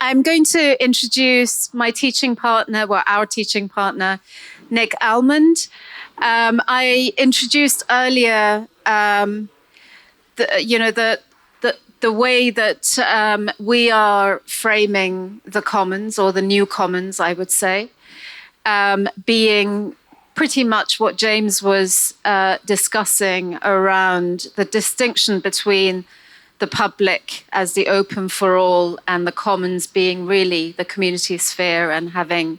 I'm going to introduce my teaching partner, well, our teaching partner, Nick Almond. I introduced earlier, the way that we are framing the commons, or the new commons, I would say, being pretty much what James was discussing around the distinction between the public as the open for all and the commons being really the community sphere and having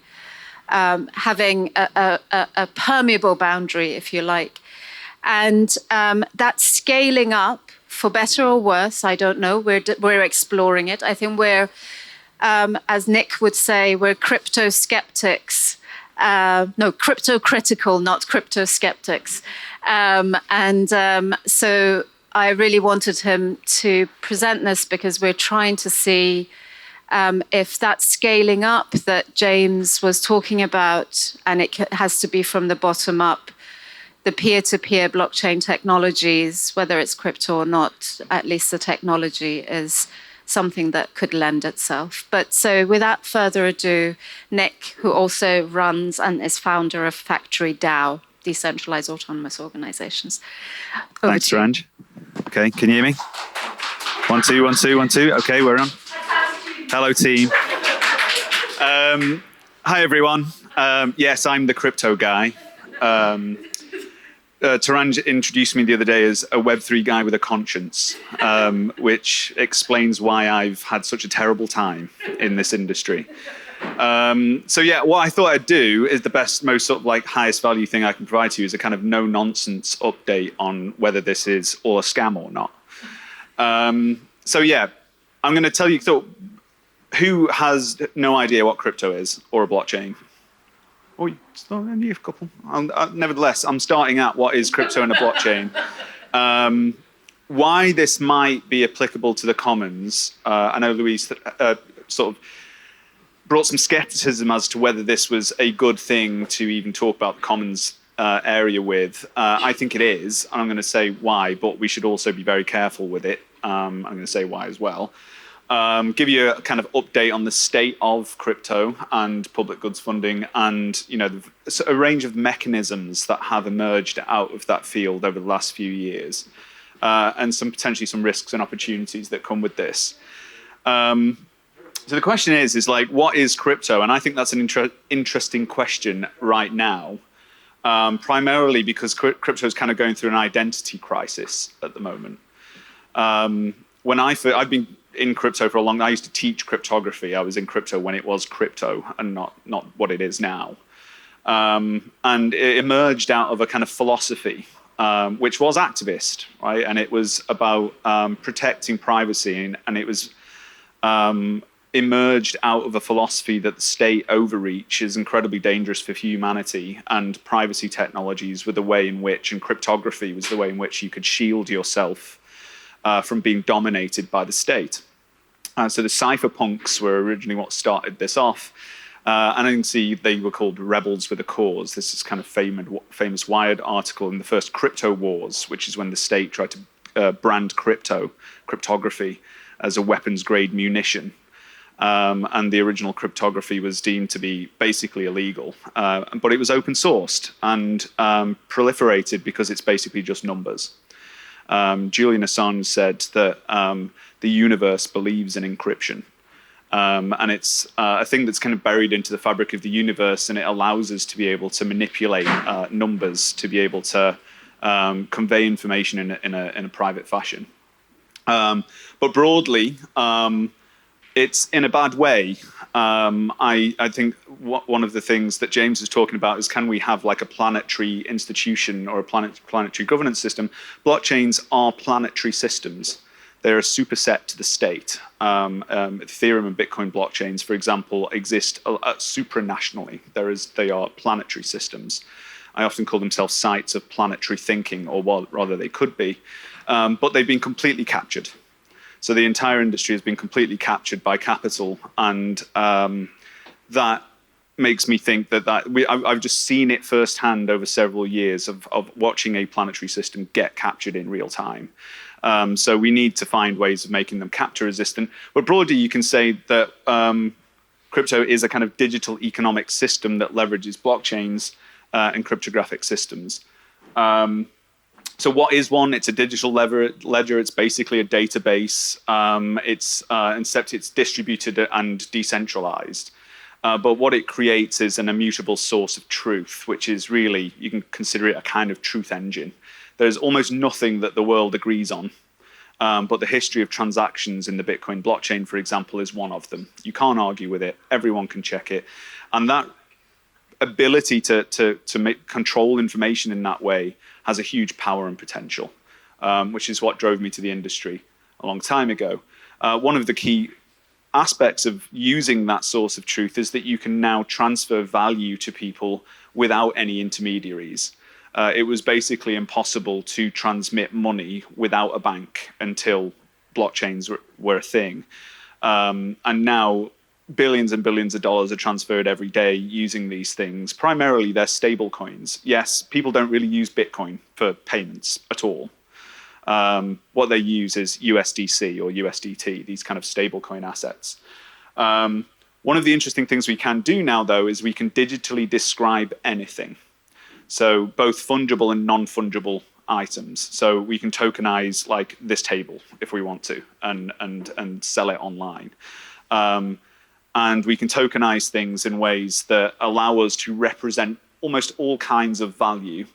a permeable boundary, if you like. And that scaling up, for better or worse, I don't know, we're exploring it. I think we're, as Nick would say, we're crypto skeptics. No, crypto critical, not crypto skeptics. So I really wanted him to present this because we're trying to see if that scaling up that James was talking about, and it has to be from the bottom up, the peer-to-peer blockchain technologies, whether it's crypto or not, at least the technology is something that could lend itself. But so without further ado, Nick, who also runs and is founder of Factory DAO, Decentralized Autonomous Organizations. Thanks, Ranj. Okay, can you hear me? 1, 2, 1, 2, 1, 2. Okay, we're on. Hello, team. Hi, everyone. Yes, I'm the crypto guy. Taranj introduced me the other day as a Web3 guy with a conscience, which explains why I've had such a terrible time in this industry. So yeah, what I thought I'd do is the best, most sort of like highest value thing I can provide to you is a kind of no nonsense update on whether this is all a scam or not. So yeah, I'm going to tell you, so who has no idea what crypto is or a blockchain? Oh, only a couple. Nevertheless, I'm starting at what is crypto and a blockchain. Why this might be applicable to the commons. I know Louise sort of brought some skepticism as to whether this was a good thing to even talk about the commons area with. I think it is, and I'm going to say why, but we should also be very careful with it. I'm going to say why as well. Give you a kind of update on the state of crypto and public goods funding, and a range of mechanisms that have emerged out of that field over the last few years, and potentially some risks and opportunities that come with this. So the question is like, what is crypto? And I think that's an interesting question right now, primarily because crypto is kind of going through an identity crisis at the moment. I've been in crypto for a long time. I used to teach cryptography. I was in crypto when it was crypto and not what it is now. And it emerged out of a kind of philosophy, which was activist, right? And it was about protecting privacy, and it was emerged out of a philosophy that the state overreach is incredibly dangerous for humanity, and privacy technologies were the way in which, and cryptography was the way in which you could shield yourself from being dominated by the state. So the cypherpunks were originally what started this off. And I can see they were called rebels with a cause. This is kind of famous Wired article in the first crypto wars, which is when the state tried to brand cryptography as a weapons grade munition. And the original cryptography was deemed to be basically illegal. But it was open sourced and proliferated because it's basically just numbers. Julian Assange said that the universe believes in encryption. And it's a thing that's kind of buried into the fabric of the universe, and it allows us to be able to manipulate numbers, to be able to convey information in a private fashion. But broadly, it's in a bad way. I think one of the things that James was talking about is, can we have like a planetary institution or a planetary governance system? Blockchains are planetary systems. They're a superset to the state. Ethereum and Bitcoin blockchains, for example, exist supranationally. They are planetary systems. I often call themselves sites of planetary thinking, or rather they could be, but they've been completely captured. So the entire industry has been completely captured by capital, and that makes me think I've just seen it firsthand over several years of watching a planetary system get captured in real time. So we need to find ways of making them capture resistant. But broadly, you can say that crypto is a kind of digital economic system that leverages blockchains and cryptographic systems. So what is one? It's a digital ledger. It's basically a database. Except it's distributed and decentralized. But what it creates is an immutable source of truth, which is really, you can consider it a kind of truth engine. There's almost nothing that the world agrees on. But the history of transactions in the Bitcoin blockchain, for example, is one of them. You can't argue with it. Everyone can check it. And that ability to control information in that way has a huge power and potential, which is what drove me to the industry a long time ago. One of the key aspects of using that source of truth is that you can now transfer value to people without any intermediaries. It was basically impossible to transmit money without a bank until blockchains were a thing. And now billions and billions of dollars are transferred every day using these things. Primarily, they're stable coins. Yes, people don't really use Bitcoin for payments at all. What they use is USDC or USDT, these kind of stablecoin assets. One of the interesting things we can do now, though, is we can digitally describe anything. So both fungible and non-fungible items. So we can tokenize like this table if we want to, and sell it online. And we can tokenize things in ways that allow us to represent almost all kinds of value.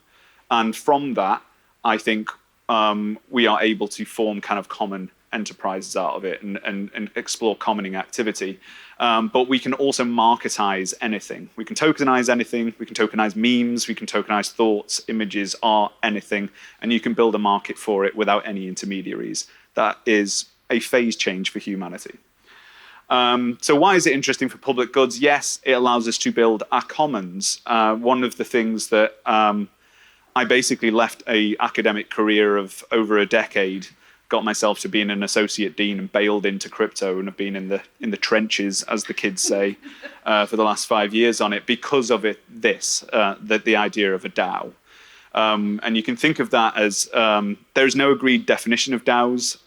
And from that, I think we are able to form kind of common enterprises out of it and explore commoning activity. But we can also marketize anything. We can tokenize anything. We can tokenize memes. We can tokenize thoughts, images, art, anything. And you can build a market for it without any intermediaries. That is a phase change for humanity. So why is it interesting for public goods? Yes, it allows us to build our commons. One of the things that I basically left an academic career of over a decade, got myself to being an associate dean and bailed into crypto and have been in the trenches, as the kids say, for the last 5 years on it because of the idea of a DAO. And you can think of that as there's no agreed definition of DAOs.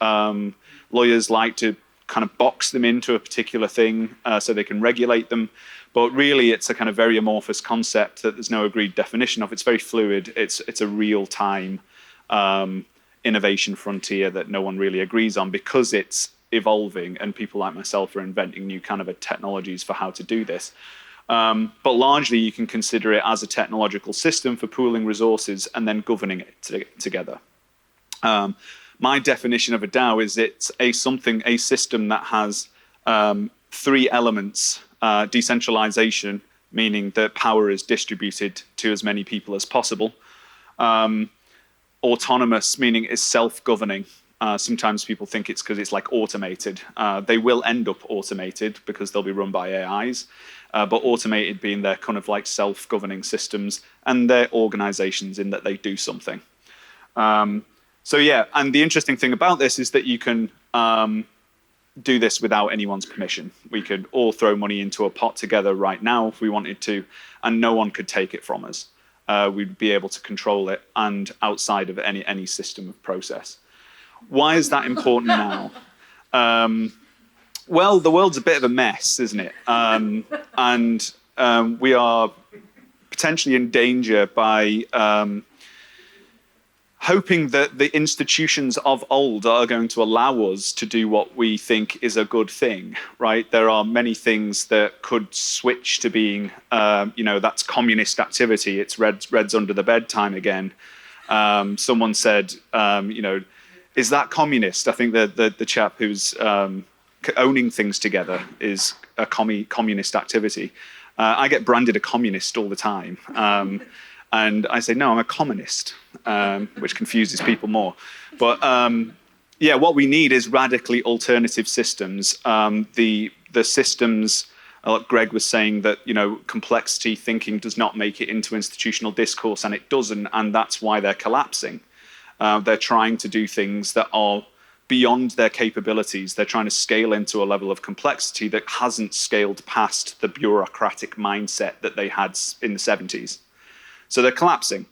Lawyers like to kind of box them into a particular thing so they can regulate them. But really, it's a kind of very amorphous concept that there's no agreed definition of. It's very fluid. It's a real-time innovation frontier that no one really agrees on because it's evolving and people like myself are inventing new kind of technologies for how to do this. But largely, you can consider it as a technological system for pooling resources and then governing it together. My definition of a DAO is it's a system that has 3 elements. Decentralization, meaning that power is distributed to as many people as possible. Autonomous, meaning it's self-governing. Sometimes people think it's because it's like automated. They will end up automated because they'll be run by AIs, but automated being their kind of like self-governing systems and their organizations in that they do something. So yeah, and the interesting thing about this is that you can do this without anyone's permission. We could all throw money into a pot together right now if we wanted to, and no one could take it from us. We'd be able to control it and outside of any system of process. Why is that important now? Well, the world's a bit of a mess, isn't it? And we are potentially in danger by hoping that the institutions of old are going to allow us to do what we think is a good thing, right? There are many things that could switch to being, that's communist activity. It's Reds under the bed time again. Someone said, is that communist? I think the chap who's owning things together is a communist activity. I get branded a communist all the time. And I say, no, I'm a communist, which confuses people more. But what we need is radically alternative systems. The systems, like Greg was saying, that complexity thinking does not make it into institutional discourse, and it doesn't, and that's why they're collapsing. They're trying to do things that are beyond their capabilities. They're trying to scale into a level of complexity that hasn't scaled past the bureaucratic mindset that they had in the 70s. So they're collapsing.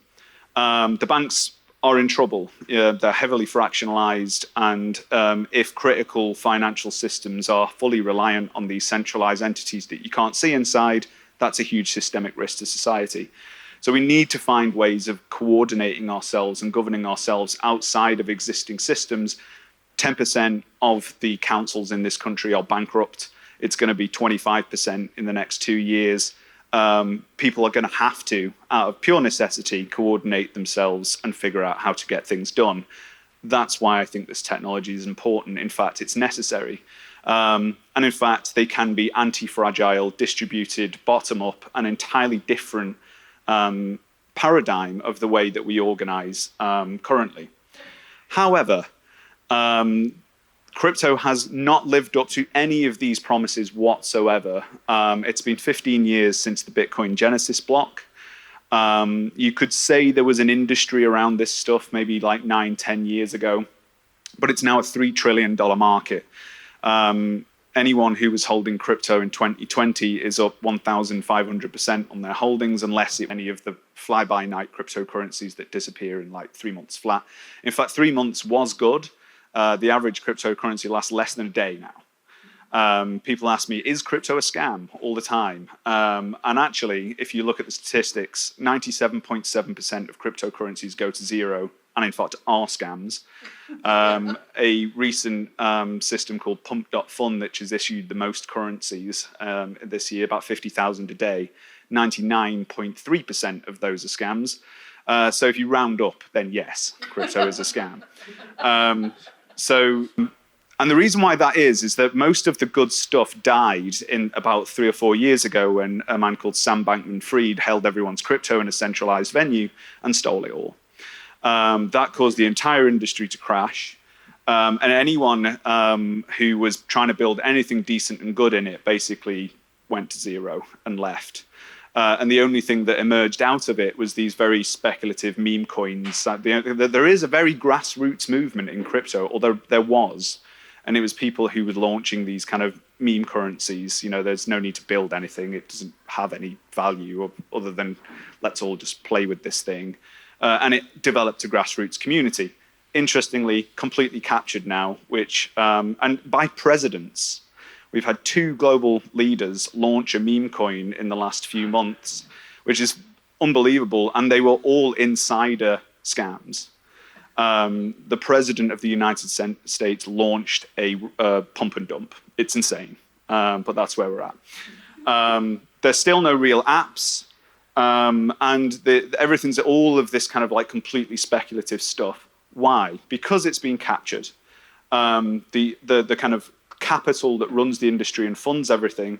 The banks are in trouble. They're heavily fractionalized, and if critical financial systems are fully reliant on these centralized entities that you can't see inside, that's a huge systemic risk to society. So we need to find ways of coordinating ourselves and governing ourselves outside of existing systems. 10% of the councils in this country are bankrupt. It's going to be 25% in the next 2 years. People are going to have to, out of pure necessity, coordinate themselves and figure out how to get things done. That's why I think this technology is important. In fact, it's necessary. And in fact, they can be anti-fragile, distributed, bottom-up, an entirely different paradigm of the way that we organize currently. However, crypto has not lived up to any of these promises whatsoever. It's been 15 years since the Bitcoin Genesis block. You could say there was an industry around this stuff maybe like 9-10 years ago, but it's now a $3 trillion market. Anyone who was holding crypto in 2020 is up 1,500% on their holdings, unless any of the fly-by-night cryptocurrencies that disappear in like 3 months flat. In fact, 3 months was good. The average cryptocurrency lasts less than a day now. People ask me, is crypto a scam? All the time. And actually, if you look at the statistics, 97.7% of cryptocurrencies go to zero, and in fact are scams. A recent system called Pump.Fund, which has issued the most currencies this year, about 50,000 a day, 99.3% of those are scams. So if you round up, then yes, crypto is a scam. And the reason why that is that most of the good stuff died in about 3 or 4 years ago when a man called Sam Bankman-Fried held everyone's crypto in a centralized venue and stole it all. That caused the entire industry to crash. And anyone who was trying to build anything decent and good in it basically went to zero and left. And the only thing that emerged out of it was these very speculative meme coins. There is a very grassroots movement in crypto, although there was. And it was people who were launching these kind of meme currencies. You know, there's no need to build anything. It doesn't have any value other than let's all just play with this thing. And it developed a grassroots community. Interestingly, completely captured now, and by presidents. We've had 2 global leaders launch a meme coin in the last few months, which is unbelievable, and they were all insider scams. The president of the United States launched a pump and dump. It's insane, but that's where we're at. There's still no real apps, and everything's all of this kind of like completely speculative stuff. Why? Because it's been captured. The kind of capital that runs the industry and funds everything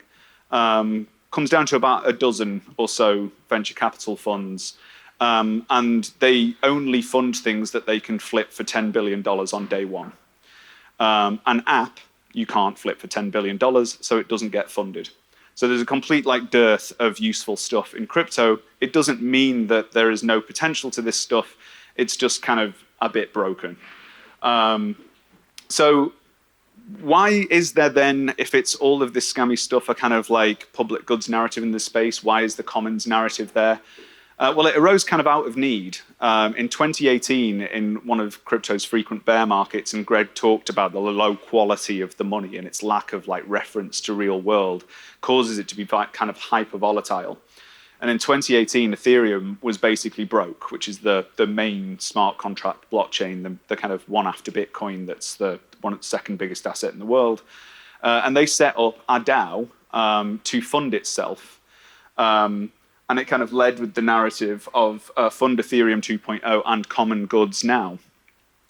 comes down to about a dozen or so venture capital funds. And they only fund things that they can flip for $10 billion on day one. An app, you can't flip for $10 billion, so it doesn't get funded. So there's a complete like dearth of useful stuff in crypto. It doesn't mean that there is no potential to this stuff. It's just kind of a bit broken. So why is there then, if it's all of this scammy stuff, a kind of like public goods narrative in this space? Why is the commons narrative there? Well, it arose kind of out of need. In 2018, in one of crypto's frequent bear markets, and Greg talked about the low quality of the money and its lack of like reference to real world causes it to be kind of hyper volatile. And in 2018, Ethereum was basically broke, which is the main smart contract blockchain, the kind of one after Bitcoin that's the second biggest asset in the world. And they set up a DAO to fund itself. And it kind of led with the narrative of Fund Ethereum 2.0 and Common Goods now.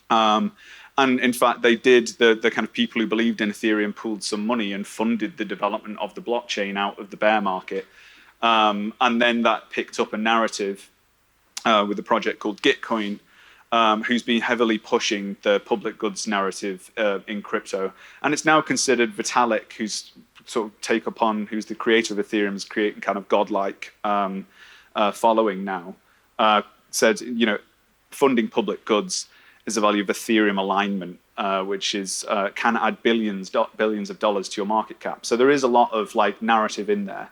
And in fact, they did, the kind of people who believed in Ethereum pooled some money and funded the development of the blockchain out of the bear market. And then that picked up a narrative with a project called Gitcoin, who's been heavily pushing the public goods narrative in crypto. And it's now considered Vitalik, who's sort of take upon, who's the creator of Ethereum, is creating kind of godlike following now, said, you know, funding public goods is the value of Ethereum alignment, which is can add billions of dollars to your market cap. So there is a lot of like narrative in there.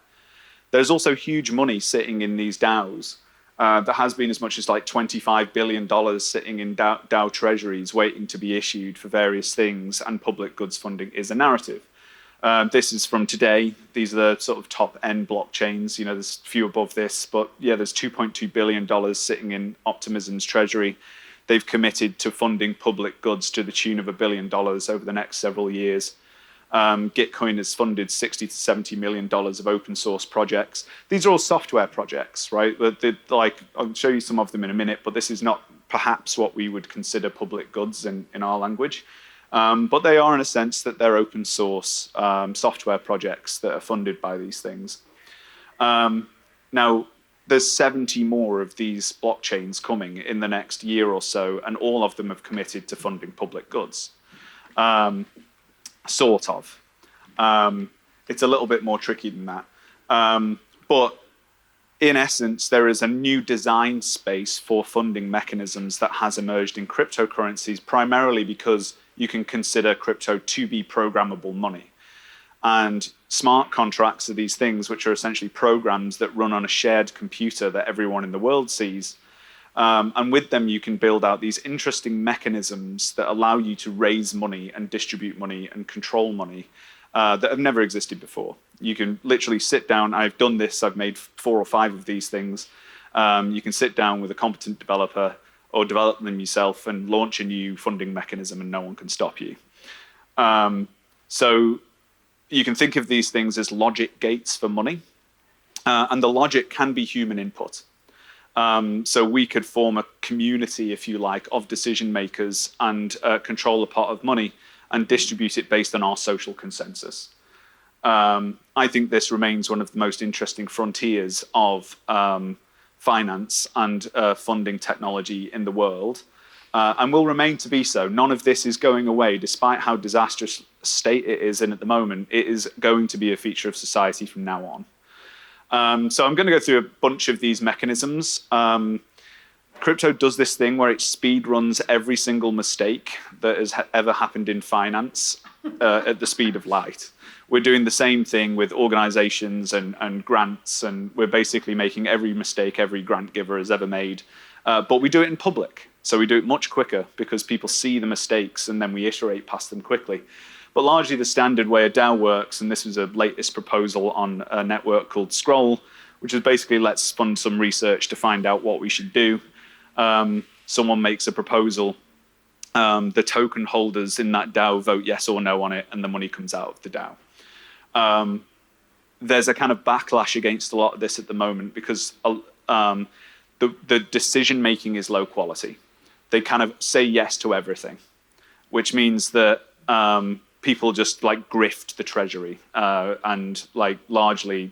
There's also huge money sitting in these DAOs. There has been as much as like $25 billion sitting in DAO treasuries waiting to be issued for various things, and public goods funding is a narrative. This is from today. These are the sort of top end blockchains. You know, there's a few above this, but yeah, there's $2.2 billion sitting in Optimism's treasury. They've committed to funding public goods to the tune of $1 billion over the next several years. Gitcoin has funded $60 to $70 million of open source projects. These are all software projects, right? Like, I'll show you some of them in a minute, but this is not perhaps what we would consider public goods in our language. But they are, in a sense, that they're open source software projects that are funded by these things. Now, there's 70 more of these blockchains coming in the next year or so, and all of them have committed to funding public goods. Sort of. It's a little bit more tricky than that. But in essence, there is a new design space for funding mechanisms that has emerged in cryptocurrencies, primarily because you can consider crypto to be programmable money. And smart contracts are these things which are essentially programs that run on a shared computer that everyone in the world sees. And with them, you can build out these interesting mechanisms that allow you to raise money and distribute money and control money that have never existed before. You can literally sit down. I've done this. I've made 4 or 5 of these things. You can sit down with a competent developer or develop them yourself and launch a new funding mechanism, and no one can stop you. So you can think of these things as logic gates for money. And the logic can be human input. So we could form a community, if you like, of decision makers and control a pot of money and distribute it based on our social consensus. I think this remains one of the most interesting frontiers of finance and funding technology in the world, and will remain to be so. None of this is going away, despite how disastrous a state it is in at the moment. It is going to be a feature of society from now on. So I'm going to go through a bunch of these mechanisms. Crypto does this thing where it speed runs every single mistake that has ever happened in finance at the speed of light. We're doing the same thing with organizations and grants, and we're basically making every mistake every grant giver has ever made. But we do it in public. So we do it much quicker because people see the mistakes and then we iterate past them quickly. But largely the standard way a DAO works, and this was a latest proposal on a network called Scroll, which is basically let's fund some research to find out what we should do. Someone makes a proposal. The token holders in that DAO vote yes or no on it, and the money comes out of the DAO. There's a kind of backlash against a lot of this at the moment because the decision making is low quality. They kind of say yes to everything, which means that people just like grift the treasury and like largely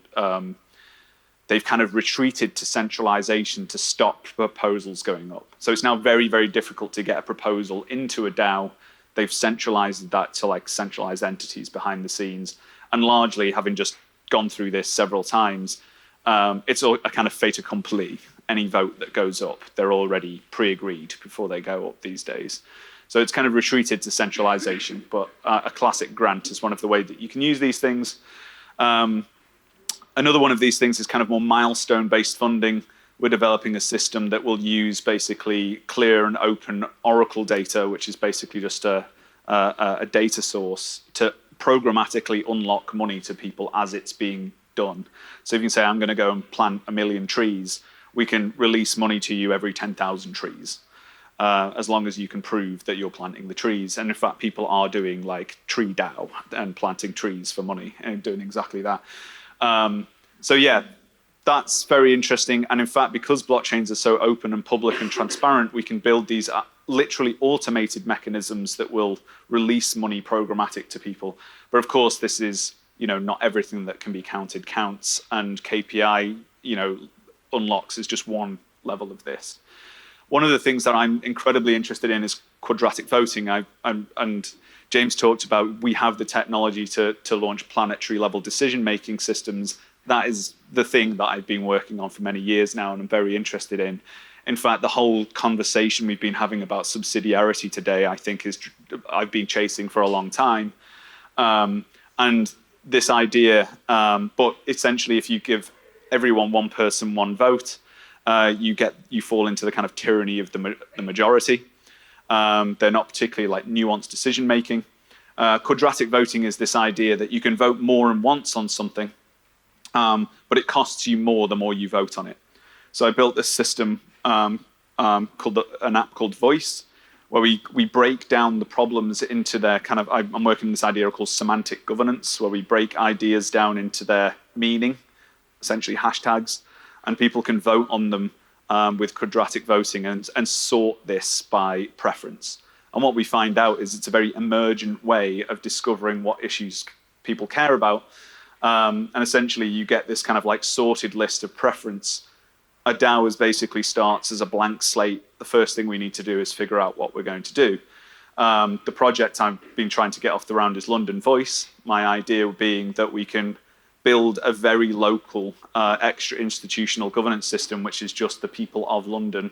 they've kind of retreated to centralization to stop proposals going up. So it's now very, very difficult to get a proposal into a DAO. They've centralized that to like centralized entities behind the scenes. And largely, having just gone through this several times, it's a kind of fait accompli. Any vote that goes up, they're already pre-agreed before they go up these days. So it's kind of retreated to centralization, but a classic grant is one of the ways that you can use these things. Another one of these things is kind of more milestone-based funding. We're developing a system that will use basically clear and open Oracle data, which is basically just a data source to programmatically unlock money to people as it's being done. So if you can say, I'm going to go and plant 1 million trees, we can release money to you every 10,000 trees. As long as you can prove that you're planting the trees. And in fact, people are doing like tree DAO and planting trees for money and doing exactly that. So yeah, that's very interesting. And in fact, because blockchains are so open and public and transparent, we can build these literally automated mechanisms that will release money programmatic to people. But of course, this is, not everything that can be counted counts, and KPI, unlocks is just one level of this. One of the things that I'm incredibly interested in is quadratic voting. And James talked about we have the technology to launch planetary level decision-making systems. That is the thing that I've been working on for many years now and I'm very interested in. In fact, the whole conversation we've been having about subsidiarity today, I think, I've been chasing for a long time. And this idea, but essentially, if you give everyone one person, one vote, you fall into the kind of tyranny of the majority. They're not particularly like nuanced decision making. Quadratic voting is this idea that you can vote more than once on something, but it costs you more the more you vote on it. So I built this system called an app called Voice, where we break down the problems into their kind of, I'm working on this idea called semantic governance, where we break ideas down into their meaning, essentially hashtags, and people can vote on them with quadratic voting and sort this by preference. And what we find out is it's a very emergent way of discovering what issues people care about. And essentially you get this kind of like sorted list of preference. A DAO basically starts as a blank slate. The first thing we need to do is figure out what we're going to do. The project I've been trying to get off the ground is London Voice. My idea being that we can build a very local extra institutional governance system, which is just the people of London.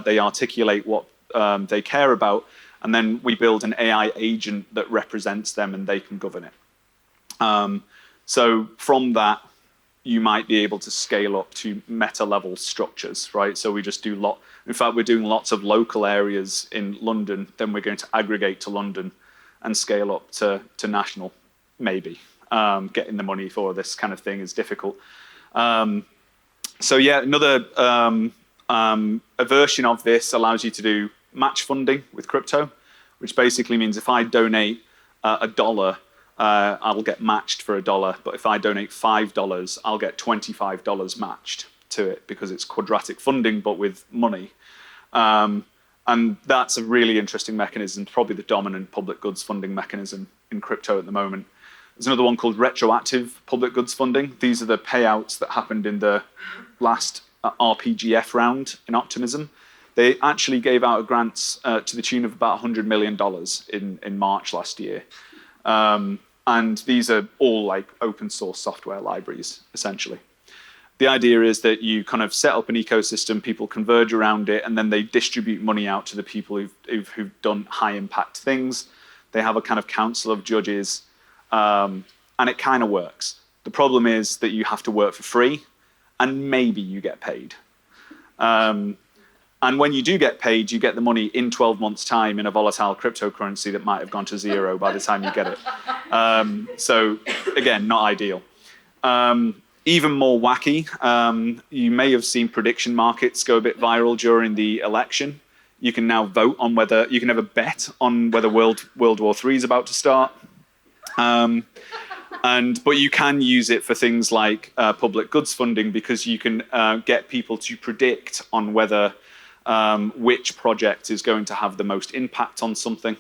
They articulate what they care about, and then we build an AI agent that represents them and they can govern it. So from that, you might be able to scale up to meta-level structures, right? So we just do in fact, we're doing lots of local areas in London, then we're going to aggregate to London and scale up to national, maybe. Getting the money for this kind of thing is difficult. So yeah, another a version of this allows you to do match funding with crypto, which basically means if I donate $1, I'll get matched for $1. But if I donate $5, I'll get $25 matched to it because it's quadratic funding, but with money. And that's a really interesting mechanism, probably the dominant public goods funding mechanism in crypto at the moment. There's another one called retroactive public goods funding. These are the payouts that happened in the last RPGF round in Optimism. They actually gave out grants to the tune of about $100 million in March last year. And these are all like open source software libraries, essentially. The idea is that you kind of set up an ecosystem, people converge around it, and then they distribute money out to the people who've done high impact things. They have a kind of council of judges, and it kind of works. The problem is that you have to work for free, and maybe you get paid. And when you do get paid, you get the money in 12 months' time in a volatile cryptocurrency that might have gone to zero by the time you get it. So again, not ideal. Even more wacky, you may have seen prediction markets go a bit viral during the election. You can now vote on whether, you can have a bet on whether World War III is about to start. But you can use it for things like public goods funding because you can get people to predict on whether which project is going to have the most impact on something.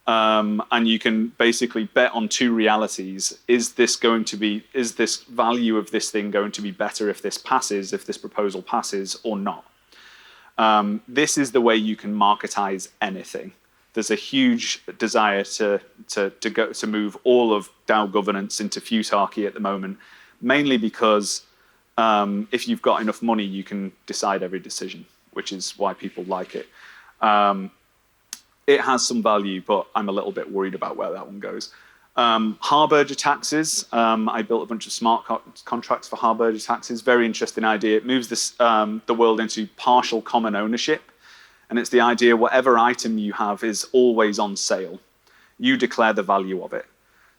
And you can basically bet on two realities. Is this value of this thing going to be better if this proposal passes or not? This is the way you can marketize anything. There's a huge desire to move all of DAO governance into futarchy at the moment, mainly because if you've got enough money, you can decide every decision, which is why people like it. It has some value, but I'm a little bit worried about where that one goes. Harbinger taxes. I built a bunch of smart contracts for Harbinger taxes. Very interesting idea. It moves the world into partial common ownership. And it's the idea whatever item you have is always on sale. You declare the value of it.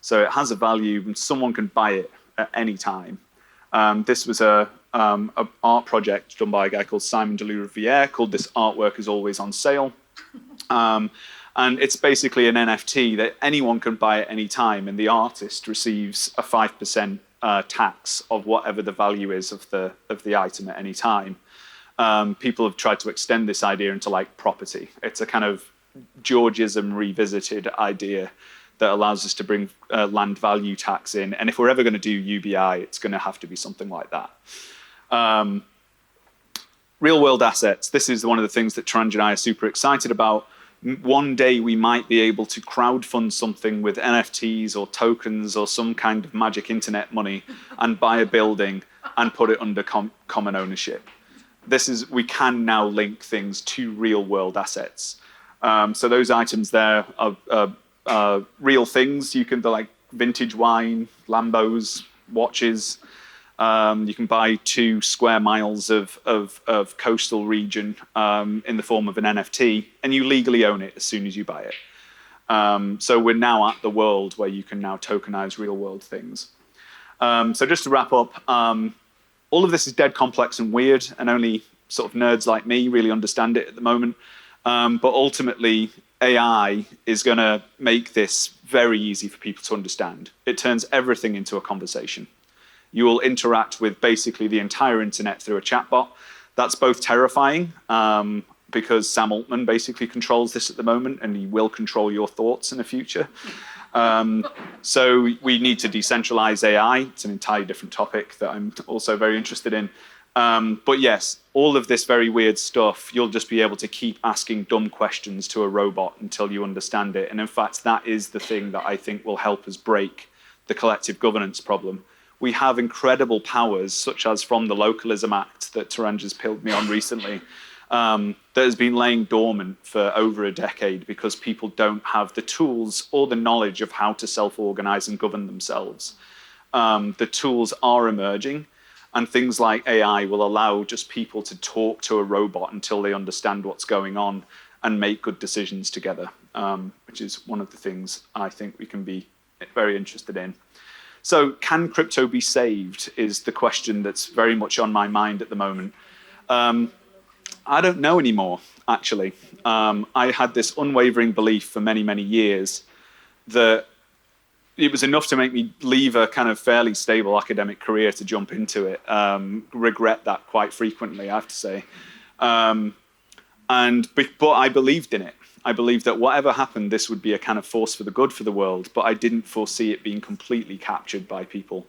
So it has a value and someone can buy it at any time. This was an art project done by a guy called Simon de Louvière called This Artwork is Always on Sale. And it's basically an NFT that anyone can buy at any time, and the artist receives a 5% tax of whatever the value is of the item at any time. People have tried to extend this idea into like property. It's a kind of Georgism revisited idea that allows us to bring land value tax in. And if we're ever going to do UBI, it's going to have to be something like that. Real world assets. This is one of the things that Taranj and I are super excited about. One day we might be able to crowdfund something with NFTs or tokens or some kind of magic internet money and buy a building and put it under common ownership. we can now link things to real world assets. So those items there are real things. They're like vintage wine, Lambos, watches. You can buy 2 square miles of coastal region in the form of an NFT, and you legally own it as soon as you buy it. So we're now at the world where you can now tokenize real world things. So just to wrap up, all of this is dead complex and weird, and only sort of nerds like me really understand it at the moment. But ultimately, AI is going to make this very easy for people to understand. It turns everything into a conversation. You will interact with basically the entire internet through a chatbot. That's both terrifying, because Sam Altman basically controls this at the moment, and he will control your thoughts in the future. So we need to decentralize AI. It's an entirely different topic that I'm also very interested in. But yes, all of this very weird stuff, you'll just be able to keep asking dumb questions to a robot until you understand it. And in fact, that is the thing that I think will help us break the collective governance problem. We have incredible powers, such as from the Localism Act that Taranja's pilled me on recently, that has been laying dormant for over a decade because people don't have the tools or the knowledge of how to self-organize and govern themselves. The tools are emerging, and things like AI will allow just people to talk to a robot until they understand what's going on and make good decisions together, which is one of the things I think we can be very interested in. So can crypto be saved is the question that's very much on my mind at the moment. I don't know anymore, actually. I had this unwavering belief for many, many years that it was enough to make me leave a kind of fairly stable academic career to jump into it. Regret that quite frequently, I have to say. But I believed in it. I believed that whatever happened, this would be a kind of force for the good for the world, but I didn't foresee it being completely captured by people.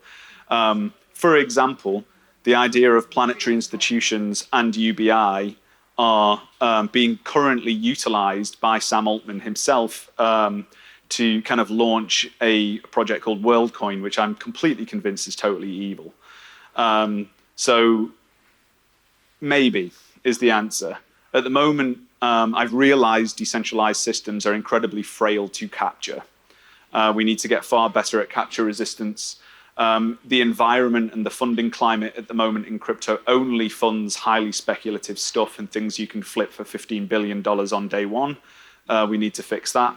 For example, the idea of planetary institutions and UBI are being currently utilized by Sam Altman himself to kind of launch a project called WorldCoin, which I'm completely convinced is totally evil. So maybe is the answer. At the moment, I've realized decentralized systems are incredibly frail to capture. We need to get far better at capture resistance. The environment and the funding climate at the moment in crypto only funds highly speculative stuff and things you can flip for $15 billion on day one. We need to fix that.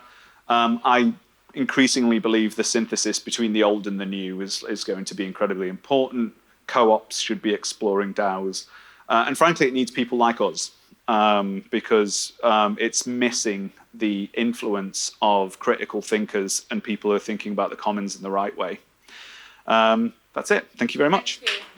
I increasingly believe the synthesis between the old and the new is going to be incredibly important. Co-ops should be exploring DAOs. And frankly, it needs people like us. Because it's missing the influence of critical thinkers and people who are thinking about the commons in the right way. That's it. Thank you very much. Thank you.